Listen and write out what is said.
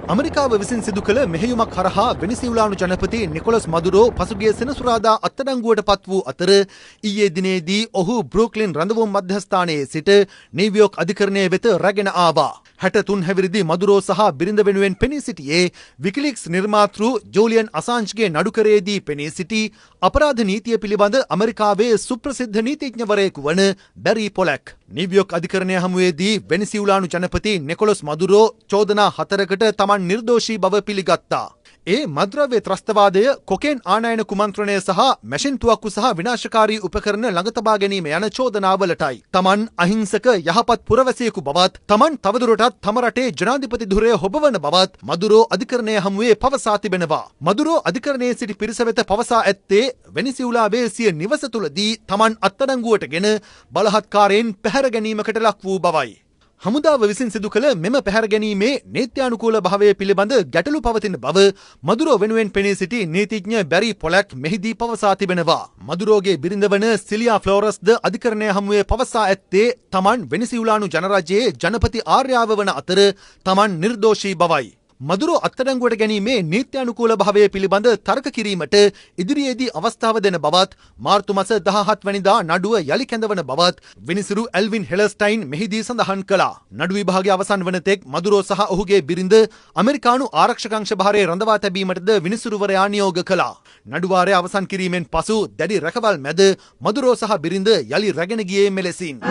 අමරිකාව විසින් සිදු කළ මෙහෙයුමක් හරහා වෙනිසියුලානු ජනපති නිකොලස් මදුරෝ පසුගිය සෙනසුරාදා අත්අඩංගුවට පත් වූ අතර ඊයේ දිනේදී ඔහු බෘක්ලින් රඳවුම් මධ්‍යස්ථානයේ සිට නිව්යෝක් අධිකරණය වෙත රැගෙන ආවා. 63 හැවිරිදි මදුරෝ සහ බිරිඳ වෙනුවෙන් පෙනී සිටියේ විකිලීක්ස් නිර්මාතෘ ජූලියන් අසාන්ජ්ගේ නඩුකරයේදී පෙනී සිටි අපරාධ නීතිය පිළිබඳ අමරිකාවේ සුප්‍රසිද්ධ නීතිඥවරයෙකු වන බැරි පොලැක්. නිව්යෝක් අධිකරණය හමුවේදී වෙනිසියුලානු ජනපති නිකොලස් මදුරෝ චෝදනා 4කට තමන් නිර්දෝෂී බව පිළිගත්තා. ඒ මද්‍රව්‍ය ත්‍රස්තවාදය, කොකේන් ආනයන කුමන්ත්‍රණය සහ මැෂින් තුවක්කු සහ විනාශකාරී උපකරණ ළඟ තබා ගැනීම යන චෝදනාවලටයි. තමන් අහිංසක යහපත් පුරවැසියෙකු බවත්, තමන් තවදුරටත් තම රටේ ජනාධිපති ධුරය හොබවන බවත් මදුරෝ අධිකරණය හමුවේ පවසා තිබෙනවා. මදුරෝ අධිකරණයේ සිටි පිරිස වෙත පවසා ඇත්තේ වෙනිසියුලාවේ සිය නිවස තුළදී තමන් අත්අඩංගුවටගෙන බලහත්කාරයෙන් පැහැර ගැනීමකට ලක් වූ බවයි. හමුදාව විසින් සිදු කළ මෙම පැහැර ගැනීමේ නීත්‍යානුකූල භාවය පිළිබඳ ගැටලු පවතින බව මදුරෝ වෙනුවෙන් පෙනී සිටි නීතිඥ බැරි පොලැක් මෙහිදී පවසා තිබෙනවා. මදුරෝගේ බිරිඳ වන සිලියා ෆ්ලෝරස්ද අධිකරණය හමුවේ පවසා ඇත්තේ තමන් වෙනිසියුලානු ජනරජයේ ජනපති ආර්යාව වන අතර තමන් නිර්දෝෂී බවයි. මදුරෝ අත්අඩංගුවට ගැනීමේ නීත්‍යානුකූල භාවය පිළිබඳ තර්ක කිරීමට ඉදිරියේදී අවස්ථාව දෙන බවත්, මාර්තු මාස 17 වැනිදා නඩුව යලි කැඳවන බවත් විනිසුරු ඇල්වින් හෙලස්ටයින් මෙහිදී සඳහන් කළා. නඩු විභාගය අවසන් වන තෙක් මදුරෝ සහ ඔහුගේ බිරිඳ ඇමරිකානු ආරක්ෂක අංශ භාරයේ රඳවා තැබීමටද විනිසුරුවරයා නියෝග කළා. නඩු වාරය අවසන් කිරීමෙන් පසු දැඩි රැකවල් මැද මදුරෝ සහ බිරිඳ යලි රැගෙන ගියේ මෙලෙසින්.